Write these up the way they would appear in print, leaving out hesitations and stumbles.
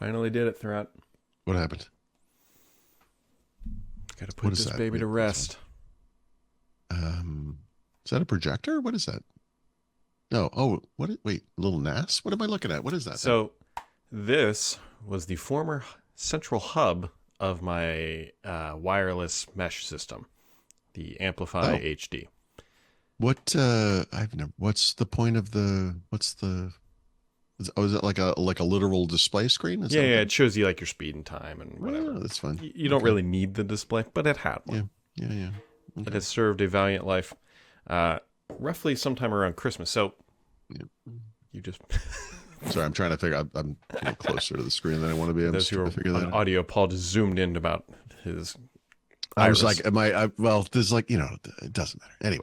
Finally did it, Threat. What happened? Got to put this baby to rest. Is that a projector? What is that? No. Oh, what? Wait, little NAS? What am I looking at? What is that? So this was the former central hub of my wireless mesh system, the Amplify HD. What? I've never. What's the point of the? What's the? Is it like a literal display screen? Yeah, it shows you like your speed and time and whatever. Oh, that's fun. You don't really need the display, but it had one. Yeah. Okay. It has served a valiant life, roughly sometime around Christmas. So you just. Sorry, I'm trying to figure. I'm getting closer to the screen than I want to be. I'm Those just trying to figure that out. Audio, Paul just zoomed in about his. I was like, well, there's like, it doesn't matter.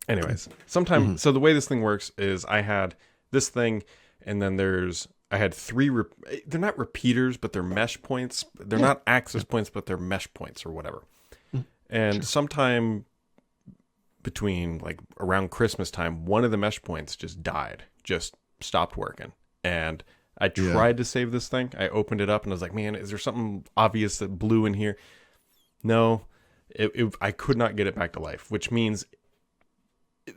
Anyways, sometime. So the way this thing works is I had this thing. And then I had three, they're not repeaters, but they're mesh points. They're not access points, but they're mesh points or whatever. And sometime between like around Christmas time, one of the mesh points just died, just stopped working. And I tried to save this thing. I opened it up and I was like, man, is there something obvious that blew in here? No, I could not get it back to life, which means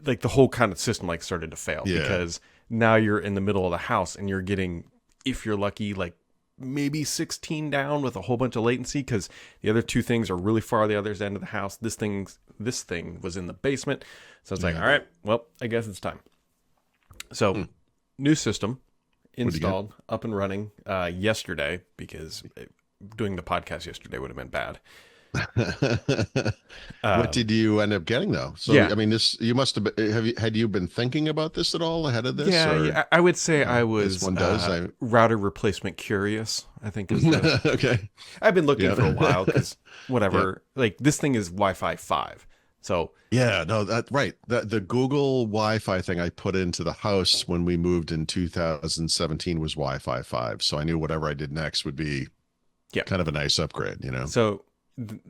like the whole kind of system like started to fail because now you're in the middle of the house and you're getting, if you're lucky, like maybe 16 down with a whole bunch of latency because the other two things are really far the other end of the house. This thing was in the basement. So it's like, all right, well, I guess it's time. So new system installed, up and running yesterday because doing the podcast yesterday would have been bad. What did you end up getting though? So I mean, this you must have been, had you been thinking about this at all ahead of this? Yeah, I would say I was router replacement curious. I think is okay. I've been looking for a while because whatever, like this thing is Wi-Fi 5. So the Google Wi-Fi thing I put into the house when we moved in 2017 was Wi-Fi 5. So I knew whatever I did next would be kind of a nice upgrade, So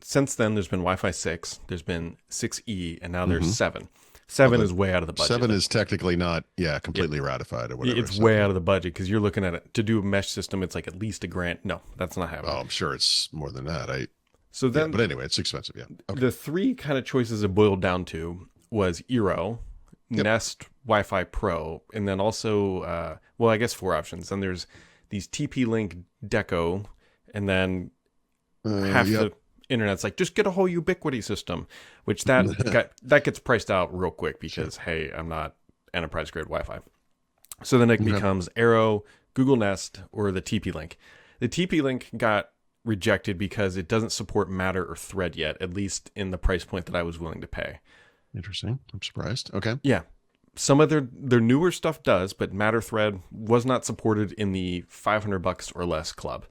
since then, there's been Wi-Fi 6, there's been 6E, and now there's 7. 7 is way out of the budget. 7 is technically not, completely ratified or whatever. It's way out of the budget because you're looking at it to do a mesh system. It's like at least $1,000. No, that's not happening. Oh, I'm sure it's more than that. But anyway, it's expensive. Yeah. Okay. The three kind of choices it boiled down to was Eero, Nest Wi-Fi Pro, and then also, I guess 4 options. Then there's these TP-Link Deco, and then half the internet's like, just get a whole Ubiquiti system, which that gets priced out real quick because hey, I'm not enterprise grade Wi-Fi. So then it becomes Eero, Google Nest, or the TP-Link. The TP-Link got rejected because it doesn't support Matter or Thread yet, at least in the price point that I was willing to pay. Interesting. I'm surprised. Okay. Yeah. Some of their newer stuff does, but Matter Thread was not supported in the $500 or less club.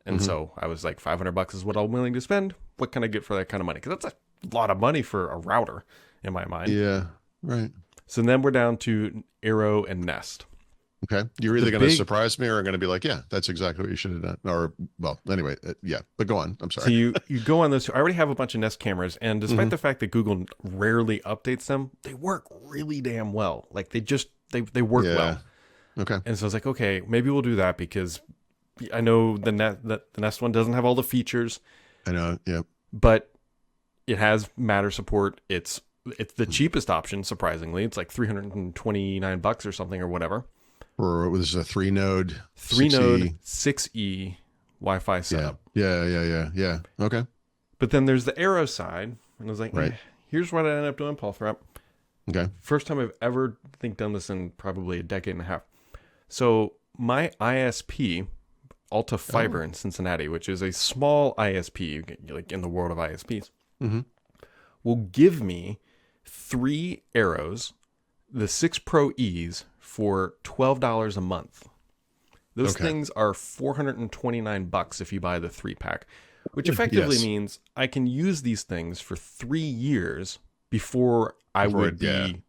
And so I was like, $500 is what I'm willing to spend. What can I get for that kind of money? Because that's a lot of money for a router in my mind. Yeah, right. So then we're down to Eero and Nest. Okay. You're either going to surprise me or I'm going to be like, yeah, that's exactly what you should have done. Or, well, anyway, but go on. I'm sorry. So you go on those. I already have a bunch of Nest cameras. And despite the fact that Google rarely updates them, they work really damn well. Like they work well. Okay. And so I was like, okay, maybe we'll do that because I know the Nest one doesn't have all the features. I know, yeah. But it has Matter support. It's the cheapest option, surprisingly. It's like $329 or something or whatever. Or this is a 3-node 6E Wi-Fi setup. Yeah. Okay. But then there's the Eero side. And I was like, here's what I ended up doing, Paul Threpp. Okay. First time I've ever done this in probably a decade and a half. So my ISP, Alta Fiber in Cincinnati, which is a small ISP, like in the world of ISPs, will give me 3 Eeros, the 6 Pro E's, for $12 a month. Those things are $429 if you buy the 3-pack, which effectively means I can use these things for 3 years before I would we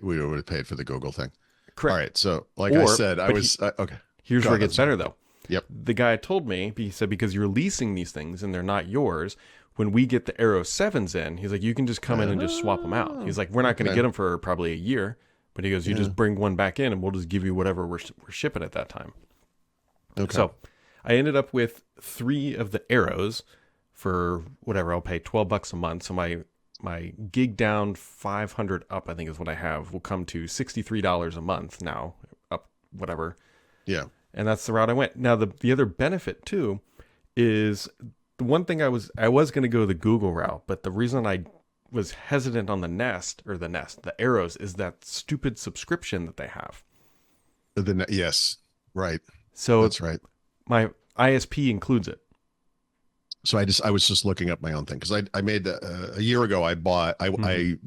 would have paid for the Google thing. Correct. All right. So I said, okay. Here's where it gets better though. Yep. The guy told me, he said, because you're leasing these things and they're not yours, when we get the Eero 7s in, he's like, you can just come in and just swap them out. He's like, we're not going to get them for probably a year, but he goes, you just bring one back in and we'll just give you whatever we're shipping at that time. Okay. So I ended up with 3 of the arrows for whatever. I'll pay $12 a month. So my gig down 500 up, I think is what I have, will come to $63 a month now, up whatever. Yeah. And that's the route I went. Now the other benefit too is the one thing I was going to go the Google route, but the reason I was hesitant on the arrows is that stupid subscription that they have. Yes, right. So that's right. My ISP includes it. So I was just looking up my own thing because I made a year ago. I bought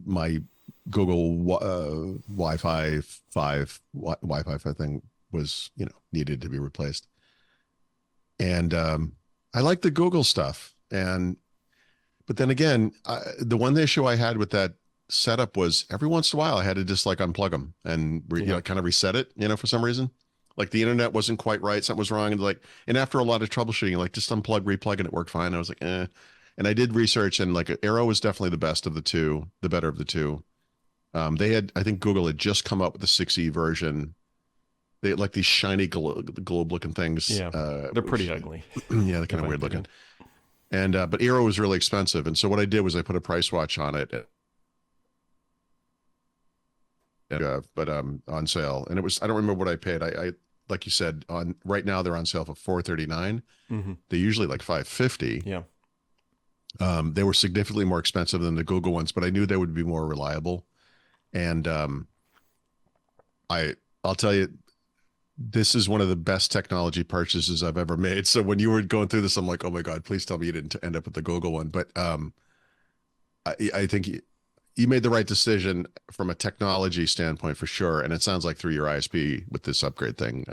my Google Wi-Fi 5 thing was needed to be replaced, and I like the Google stuff. But then again, the one issue I had with that setup was every once in a while I had to just like unplug them and kind of reset it. For some reason. Like the internet wasn't quite right. Something was wrong. And after a lot of troubleshooting, like just unplug, replug, and it worked fine. I was like, eh. And I did research, and like Arrow was definitely the best of the two, the better of the two. I think Google had just come up with the 6E version. They had like these shiny globe looking things. Yeah, they're pretty ugly. Yeah, they're kind of weird looking. And but Arrow was really expensive. And so what I did was I put a price watch on it. But on sale, and it was, I don't remember what I paid. I like you said, on right now they're on sale for $439. They're usually like $550. Yeah. They were significantly more expensive than the Google ones, but I knew they would be more reliable. And I'll tell you, this is one of the best technology purchases I've ever made. So when you were going through this, I'm like, oh my God, please tell me you didn't end up with the Google one. But I think you made the right decision from a technology standpoint for sure. And it sounds like through your ISP with this upgrade thing,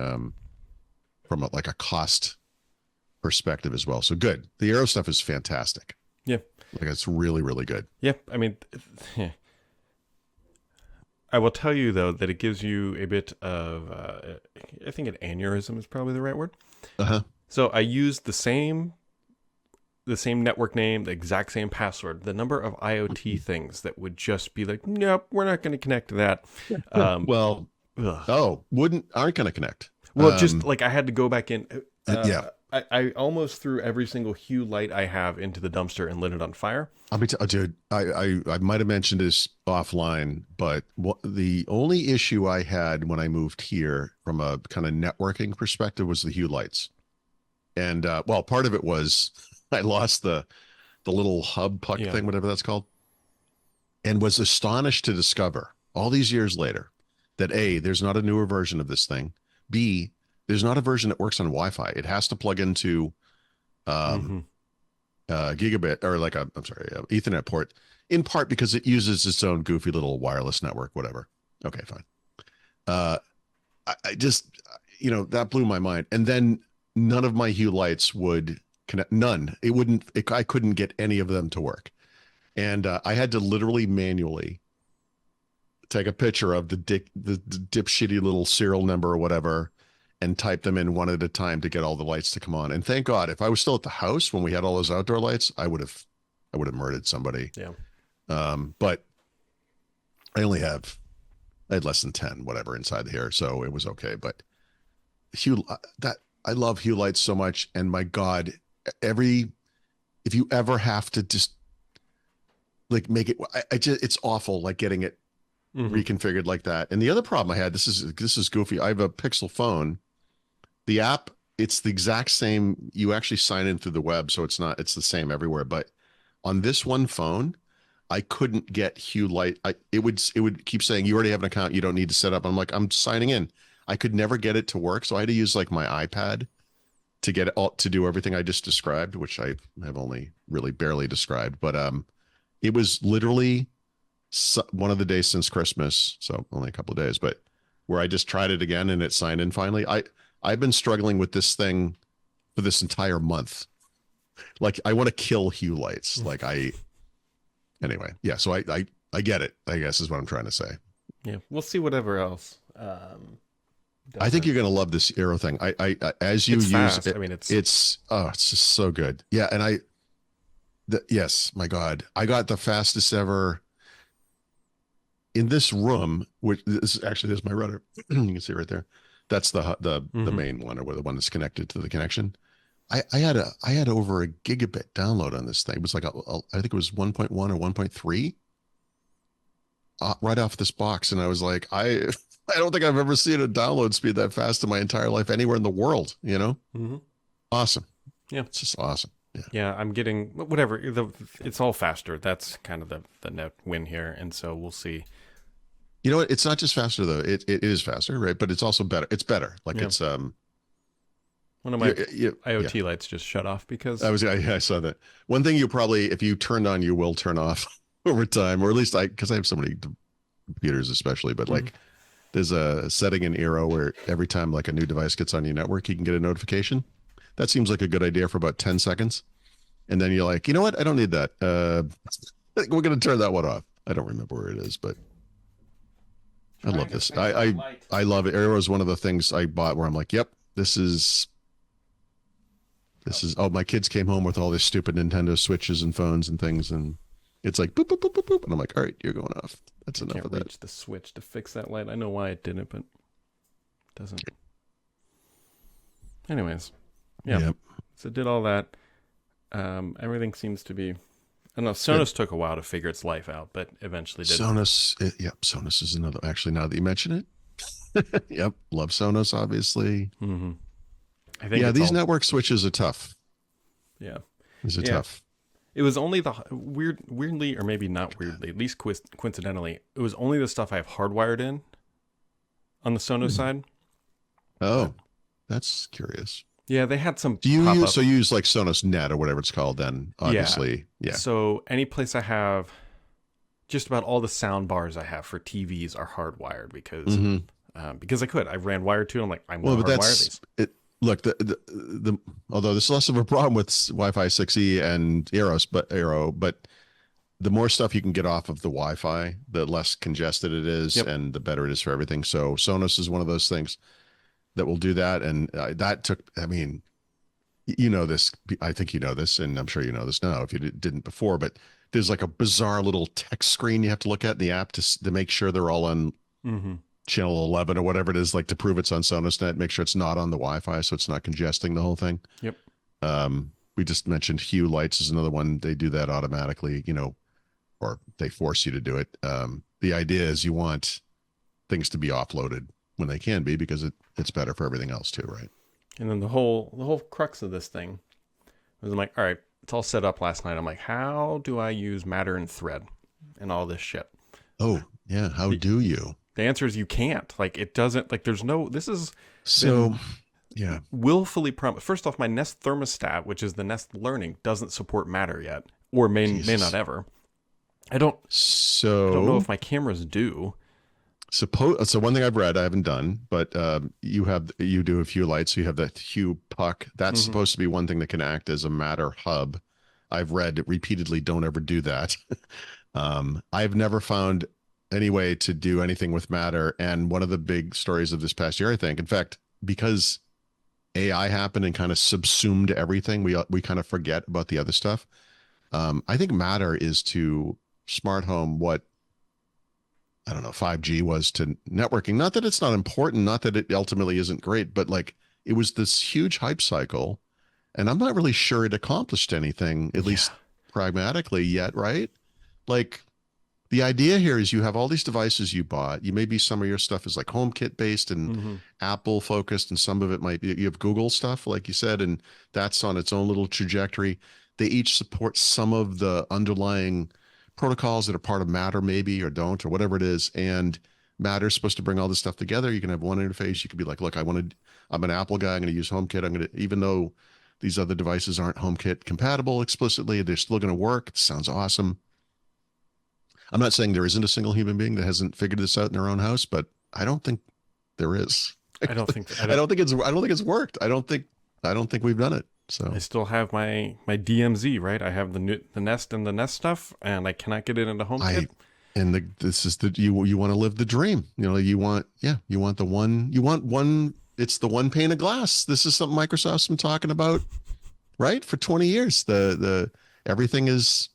from a cost perspective as well. So good. The Arrow stuff is fantastic. Yeah. Like it's really, really good. Yeah. I mean, I will tell you though, that it gives you a bit of, I think an aneurysm is probably the right word. So I used the same network name, the exact same password, the number of IoT things that would just be like, nope, we're not going to connect to that. Aren't going to connect. Well, just like I had to go back in. Yeah. I almost threw every single Hue light I have into the dumpster and lit it on fire. Dude, I might have mentioned this offline, but the only issue I had when I moved here from a kind of networking perspective was the Hue lights. And part of it was I lost the little hub puck thing, whatever that's called, and was astonished to discover all these years later that A, there's not a newer version of this thing. B, there's not a version that works on Wi-Fi. It has to plug into gigabit or Ethernet port, in part because it uses its own goofy little wireless network, whatever. Okay, fine. I just, that blew my mind. And then none of my Hue lights would connect. None. I couldn't get any of them to work. And I had to literally manually take a picture of the dipshitty little serial number or whatever and type them in one at a time to get all the lights to come on. And thank God, if I was still at the house when we had all those outdoor lights, I would have murdered somebody. Yeah. But I had less than 10, whatever, inside here. So it was okay. But I love Hue lights so much. And my God, if you ever have to just like make it, it's awful, like getting it reconfigured like that. And the other problem I had, this is goofy. I have a Pixel phone. The app, it's the exact same. You actually sign in through the web, so it's the same everywhere. But on this one phone, I couldn't get Hue light. It would keep saying you already have an account, you don't need to set up. I'm like, I'm signing in. I could never get it to work, so I had to use like my iPad to get it all to do everything I just described, which I have only really barely described. But it was literally one of the days since Christmas, so only a couple of days, but where I just tried it again and it signed in finally. I've been struggling with this thing for this entire month. Like I want to kill Hue lights. Anyway, yeah. So I get it, I guess is what I'm trying to say. Yeah. We'll see whatever else. I think you're going to love this Arrow thing. As you it's use fast. it, it's just so good. Yeah. And yes, my God, I got the fastest ever in this room, which there's my router. You can see right there. That's the main one, or the one that's connected to the connection. I had over a gigabit download on this thing. It was like I think it was 1.1 or 1.3 right off this box, and I was like, I don't think I've ever seen a download speed that fast in my entire life anywhere in the world. You know, Mm-hmm. awesome. Yeah. It's just awesome. Yeah. Yeah, I'm getting whatever. It's all faster. That's kind of the net win here, and so we'll see. You know what? It's not just faster though. It is faster, right? But it's also better. It's better. Like Yeah. it's One of my yeah, IoT lights just shut off because I saw that. One thing you probably, if you turned on, you will turn off over time, or at least because I have so many computers, especially. But like, there's a setting in Eero where every time like a new device gets on your network, you can get a notification. That seems like a good idea for about 10 seconds, and then you're like, you know what? I don't need that. We're gonna turn that one off. I don't remember where it is, but I love this. I love it. Eero is one of the things I bought where I'm like, yep, this is. Oh, my kids came home with all these stupid Nintendo Switches and phones and things, and it's like boop boop boop boop boop, and I'm like, all right, you're going off. That's enough of that. Can't reach the switch to fix that light. I know why it didn't, but it doesn't. Anyways, yeah. Yep. So did all that. Everything seems to be. I don't know. Sonos took a while to figure its life out, but eventually did. Sonos, yep. Sonos is another. Actually, now that you mention it, yep. Love Sonos, obviously. Mm-hmm. I think these network switches are tough. Yeah, these are tough. It was only the weirdly, or maybe not weirdly, at least coincidentally, it was only the stuff I have hardwired in on the Sonos side. Oh, that's curious. Yeah, they had some. Do you use like Sonos Net or whatever it's called? Then obviously, yeah. So any place I have, just about all the sound bars I have for TVs are hardwired because I could. I ran wired to it. I'm like, I'm going to hardwire these. Look, the although there's less of a problem with Wi-Fi 6E and Aero, but the more stuff you can get off of the Wi-Fi, the less congested it is, and the better it is for everything. So Sonos is one of those things that will do that, and that took. I mean, you know this. I think you know this, and I'm sure you know this now if you didn't before. But there's like a bizarre little text screen you have to look at in the app to make sure they're all on. Channel 11 or whatever it is, like to prove it's on SonosNet, make sure it's not on the Wi-Fi so it's not congesting the whole thing. Yep. We just mentioned Hue Lights is another one. They do that automatically, or they force you to do it. The idea is you want things to be offloaded when they can be because it's better for everything else too, right? And then the whole crux of this thing was I'm like, all right, it's all set up last night. I'm like, how do I use Matter and Thread and all this shit? Oh, yeah. How do you? The answer is you can't. Like, it doesn't, like, there's no, this is willfully First off, my Nest thermostat, which is the Nest Learning, doesn't support Matter yet, or may not ever. I don't know if my cameras do. So one thing I've read, I haven't done, but you do a Hue Lights, so you have that Hue Puck. That's supposed to be one thing that can act as a Matter hub. I've read repeatedly, don't ever do that. I've never found any way to do anything with Matter. And one of the big stories of this past year, I think, in fact, because AI happened and kind of subsumed everything, we kind of forget about the other stuff. I think Matter is to smart home what, I don't know, 5G was to networking. Not that it's not important, not that it ultimately isn't great, but like it was this huge hype cycle. And I'm not really sure it accomplished anything, at least pragmatically yet, right? Like, the idea here is you have all these devices you bought. Maybe some of your stuff is like HomeKit based and Apple focused, and some of it might be, you have Google stuff, like you said, and that's on its own little trajectory. They each support some of the underlying protocols that are part of Matter, maybe, or don't, or whatever it is. And Matter is supposed to bring all this stuff together. You can have one interface. You can be like, look, I'm an Apple guy. I'm going to use HomeKit. Even though these other devices aren't HomeKit compatible explicitly, they're still going to work. It sounds awesome. I'm not saying there isn't a single human being that hasn't figured this out in their own house, but I don't think there is. I don't think it's worked. I don't think we've done it. So I still have my DMZ, right? I have the Nest and the Nest stuff, and I cannot get it into HomeKit. You want to live the dream. You want the one. It's the one pane of glass. This is something Microsoft's been talking about, right, for 20 years. The everything is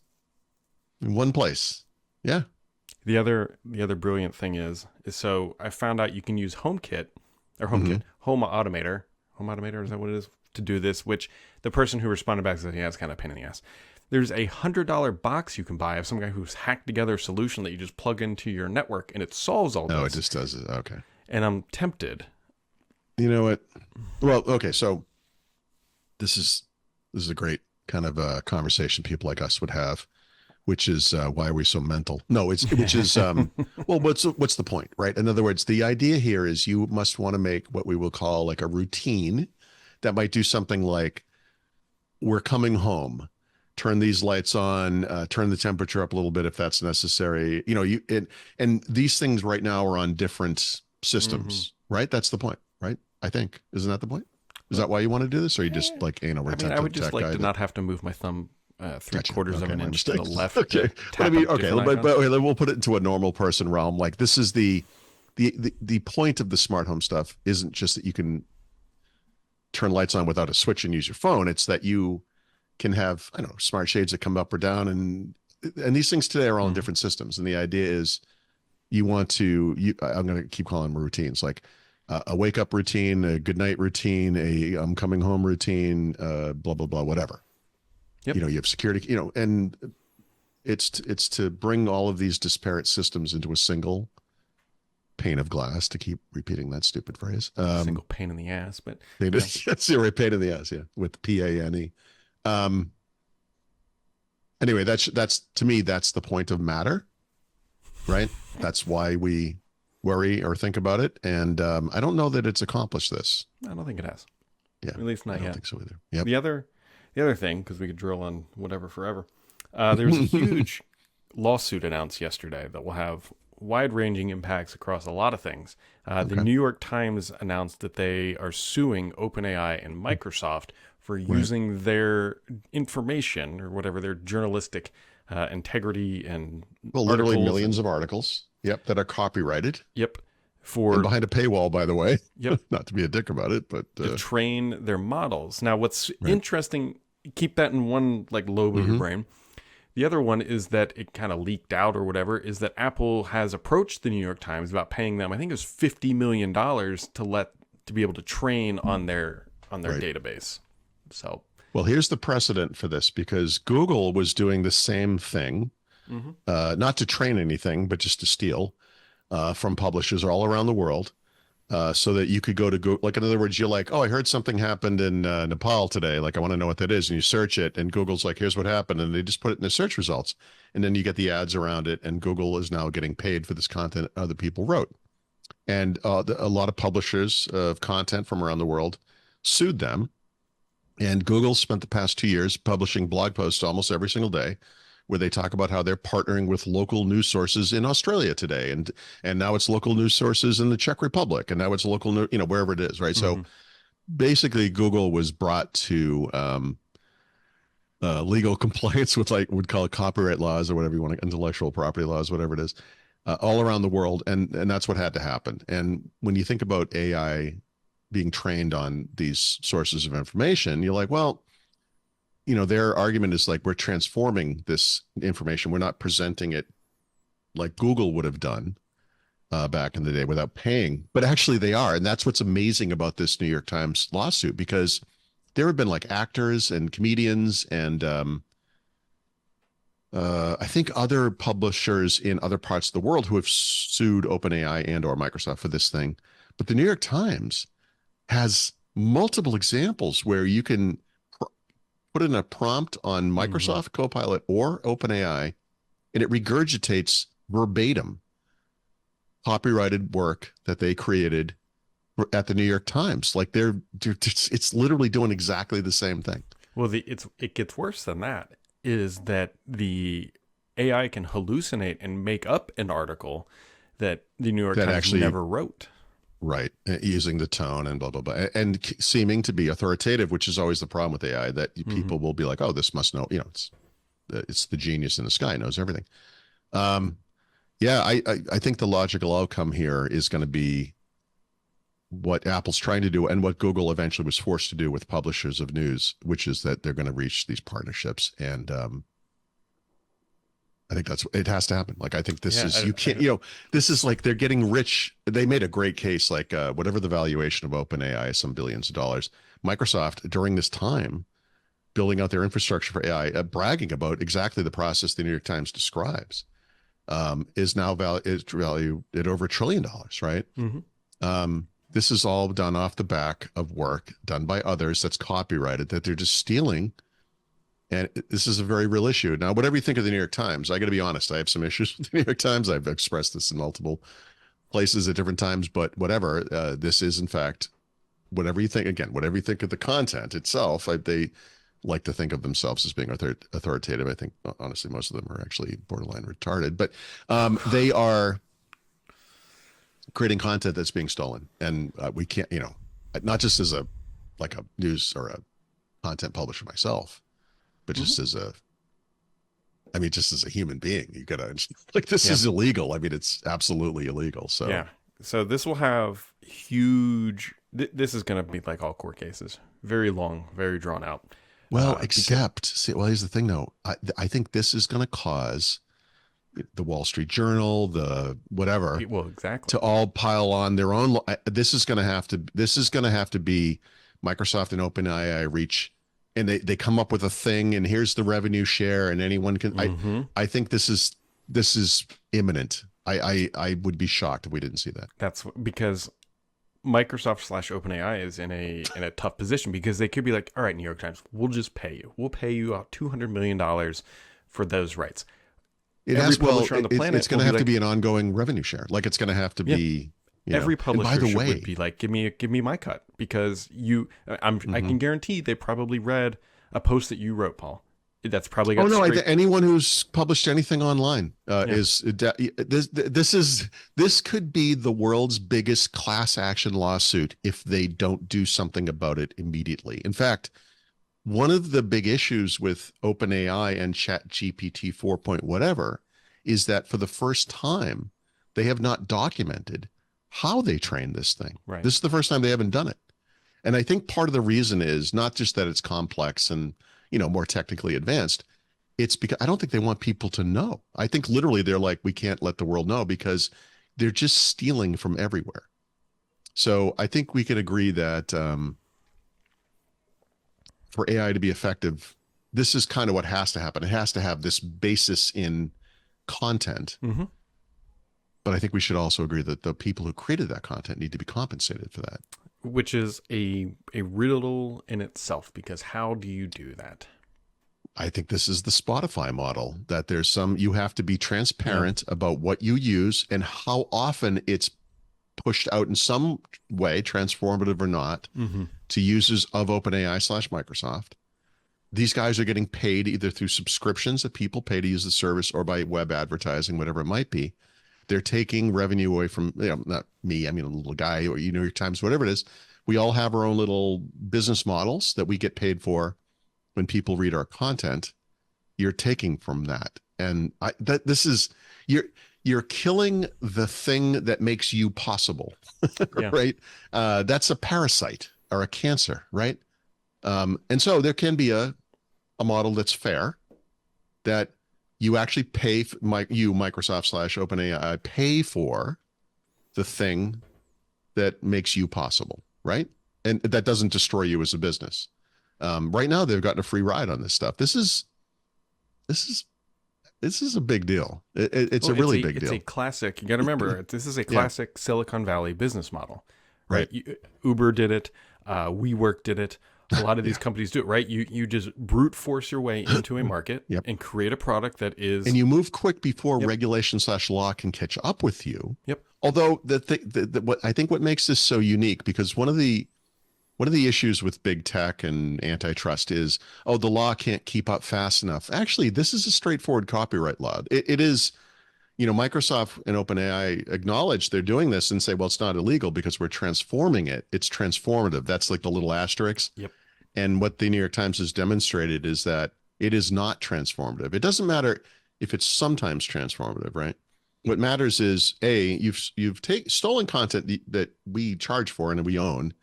in one place. Yeah. The other brilliant thing is so I found out you can use HomeKit or HomeKit, Home Automator. Home Automator, is that what it is? to do this, which the person who responded back said, yeah, it's kind of a pain in the ass. There's a $100 box you can buy of some guy who's hacked together a solution that you just plug into your network and it solves all this. No, it just does it. Okay. And I'm tempted. You know what? Well, okay. So this is a great kind of conversation people like us would have, which is why are we so mental? No, which is well, what's the point, right? In other words, the idea here is you must want to make what we will call like a routine that might do something like, we're coming home, turn these lights on, turn the temperature up a little bit if that's necessary. You know, and these things right now are on different systems, right? That's the point, right? I think, isn't that the point? Is that why you want to do this, or you just like, we're I would just like to not have to move my thumb 3/4 of an inch to the left. Okay, but I mean, okay, but we'll put it into a normal person realm. Like, this is the point of the smart home stuff isn't just that you can turn lights on without a switch and use your phone. It's that you can have, I don't know, smart shades that come up or down, and these things today are all in different systems. And the idea is you want to, I'm going to keep calling them routines, like a wake up routine, a good night routine, a I'm coming home routine, blah, blah, blah, whatever. Yep. You have security, and it's to bring all of these disparate systems into a single pane of glass, to keep repeating that stupid phrase. Single pain in the ass, but that's the right pain in the ass. Yeah. With PANE. Anyway, that's to me, that's the point of matter, right? That's why we worry or think about it. And I don't know that it's accomplished this. I don't think it has. Yeah. At least not yet. I don't think so either. Yep. The other thing, because we could drill on whatever forever, there was a huge lawsuit announced yesterday that will have wide-ranging impacts across a lot of things. The New York Times announced that they are suing OpenAI and Microsoft for using their information, or whatever, their journalistic integrity and literally millions of articles. Yep, that are copyrighted. Yep. And behind a paywall, by the way. Yep. Not to be a dick about it, but to train their models. Now, what's interesting, keep that in one lobe of your brain. The other one is that it kind of leaked out or whatever, is that Apple has approached the New York Times about paying them, I think it was $50 million to be able to train on their database. So, well, here's the precedent for this, because Google was doing the same thing, not to train anything, but just to steal from publishers all around the world, so that you could go to Google. Like, in other words, you're like, oh, I heard something happened in Nepal today. Like, I want to know what that is. And you search it, and Google's like, here's what happened. And they just put it in the search results. And then you get the ads around it. And Google is now getting paid for this content other people wrote. And a lot of publishers of content from around the world sued them. And Google spent the past 2 years publishing blog posts almost every single day, where they talk about how they're partnering with local news sources in Australia today. And now it's local news sources in the Czech Republic. And now it's local, wherever it is, right? So basically Google was brought to legal compliance with, would call it copyright laws, or whatever you want, intellectual property laws, whatever it is, all around the world. And that's what had to happen. And when you think about AI being trained on these sources of information, you're like, well, their argument is like, we're transforming this information. We're not presenting it like Google would have done back in the day without paying, but actually they are. And that's what's amazing about this New York Times lawsuit, because there have been actors and comedians and I think other publishers in other parts of the world who have sued OpenAI and or Microsoft for this thing. But the New York Times has multiple examples where you can put in a prompt on Microsoft Copilot or OpenAI, and it regurgitates verbatim copyrighted work that they created at the New York Times. Like, it's literally doing exactly the same thing. Well, it gets worse than that, is that the AI can hallucinate and make up an article that the New York Times actually never wrote. Right. Using the tone and blah, blah, blah. And seeming to be authoritative, which is always the problem with AI, that people will be like, oh, this must know, it's the genius in the sky, knows everything. I think the logical outcome here is going to be what Apple's trying to do and what Google eventually was forced to do with publishers of news, which is that they're going to reach these partnerships. And I think it has to happen. Like, I think this Yeah, is, you can't, this is like they're getting rich. They made a great case, like whatever the valuation of OpenAI is, some billions of dollars. Microsoft during this time, building out their infrastructure for AI, bragging about exactly the process the New York Times describes, is now valued at over $1 trillion, right? This is all done off the back of work done by others that's copyrighted, that they're just stealing. And this is a very real issue. Now, whatever you think of the New York Times, I got to be honest, I have some issues with the New York Times. I've expressed this in multiple places at different times, but whatever, this is in fact, whatever you think, again, whatever you think of the content itself, they like to think of themselves as being authoritative. I think, honestly, most of them are actually borderline retarded, but they are creating content that's being stolen. And we can't, not just as a news or a content publisher myself, but just as a human being, you gotta, like, this is illegal. I mean, it's absolutely illegal. So yeah. So this will have huge, this is going to be like all court cases, very long, very drawn out. Well, here's the thing though. I think this is going to cause the Wall Street Journal, the whatever, exactly, to all pile on their own. This is going to have to be Microsoft and OpenAI reach, and they come up with a thing, and here's the revenue share, and anyone can. I think this is imminent. I would be shocked if we didn't see that. That's because Microsoft / OpenAI is in a tough position, because they could be like, all right, New York Times, we'll just pay you. We'll pay you out $200 million for those rights. It's going to have to be an ongoing revenue share. Like, it's going to have to be. Every publisher would be like, give me my cut, because I can guarantee they probably read a post that you wrote, Paul. That's probably got anyone who's published anything online this could be the world's biggest class action lawsuit if they don't do something about it immediately. In fact, one of the big issues with OpenAI and ChatGPT 4 point whatever is that for the first time, they have not documented how they trained this thing. Right. This is the first time they haven't done it. And I think part of the reason is not just that it's complex and, more technically advanced. It's because I don't think they want people to know. I think literally they're like, we can't let the world know, because they're just stealing from everywhere. So I think we can agree that for AI to be effective, this is kind of what has to happen. It has to have this basis in content. But I think we should also agree that the people who created that content need to be compensated for that. Which is a riddle in itself, because how do you do that? I think this is the Spotify model, that you have to be transparent about what you use and how often it's pushed out in some way, transformative or not, to users of OpenAI / Microsoft. These guys are getting paid either through subscriptions that people pay to use the service, or by web advertising, whatever it might be. They're taking revenue away from, not me, I mean, a little guy, or New York Times, whatever it is. We all have our own little business models that we get paid for when people read our content. You're taking from that. And you're killing the thing that makes you possible, right? That's a parasite or a cancer, right? And so there can be a model that's fair, that you actually pay, Microsoft / OpenAI, pay for the thing that makes you possible, right? And that doesn't destroy you as a business. Right now, they've gotten a free ride on this stuff. This is a big deal. It's a really big deal. It's a classic. You got to remember, this is a classic Silicon Valley business model, right? Uber did it. WeWork did it. A lot of these companies do it, right? You just brute force your way into a market and create a product that is, and you move quick before regulation / law can catch up with you. Although what makes this so unique, because one of the issues with big tech and antitrust is, the law can't keep up fast enough. Actually, this is a straightforward copyright law. It is, Microsoft and OpenAI acknowledge they're doing this and say, well, it's not illegal because we're transforming it. It's transformative. That's like the little asterisk. And what the New York Times has demonstrated is that it is not transformative. It doesn't matter if it's sometimes transformative, right? What matters is, you've stolen content that we charge for and we own,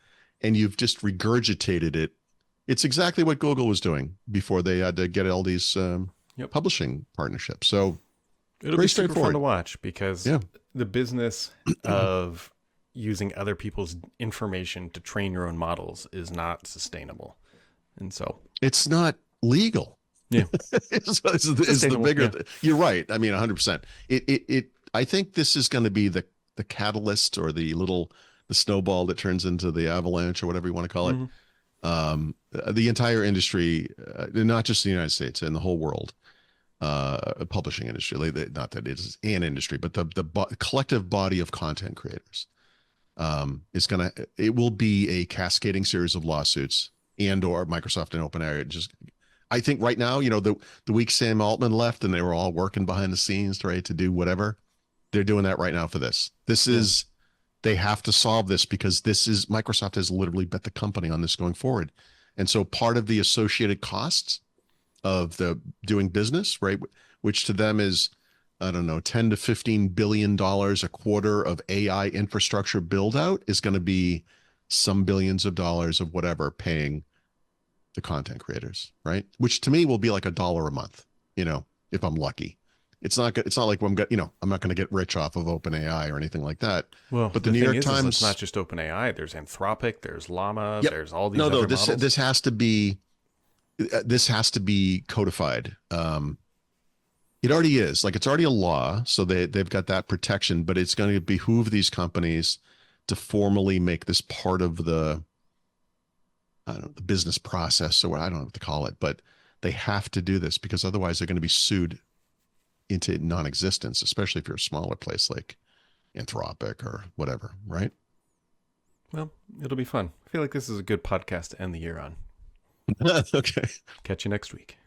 and you've just regurgitated it. It's exactly what Google was doing before they had to get all these publishing partnerships. So It'll Very be super fun straightforward. to watch because Yeah. the business of using other people's information to train your own models is not sustainable. And so, It's not legal. yeah, is the Sustainable, bigger. yeah. You're right. I mean, 100%. I think this is going to be the catalyst or the snowball that turns into the avalanche or whatever you want to call it. The entire industry, not just the United States and the whole world, publishing industry. Not that it is an industry, but the collective body of content creators it will be a cascading series of lawsuits and or Microsoft and OpenAI. I think right now, the week Sam Altman left and they were all working behind the scenes, right, to do whatever. They're doing that right now for this. They have to solve this because Microsoft has literally bet the company on this going forward. And so part of the associated costs of the doing business, right, which to them is, I don't know, 10 to 15 billion dollars a quarter of AI infrastructure build out, is going to be some billions of dollars of whatever paying the content creators, right? Which to me will be like $1 a month, if I'm lucky. It's not like I'm not going to get rich off of OpenAI or anything like that. well, but the New York Times, it's not just OpenAI. There's Anthropic, there's Llama, Yep. there's all these other models. This has to be codified. It already is. Like, it's already a law, so they've got that protection, but it's going to behoove these companies to formally make this part of the business process, or I don't know what to call it, but they have to do this because otherwise they're going to be sued into non-existence, especially if you're a smaller place like Anthropic or whatever, right? Well, it'll be fun. I feel like this is a good podcast to end the year on. Okay. Catch you next week.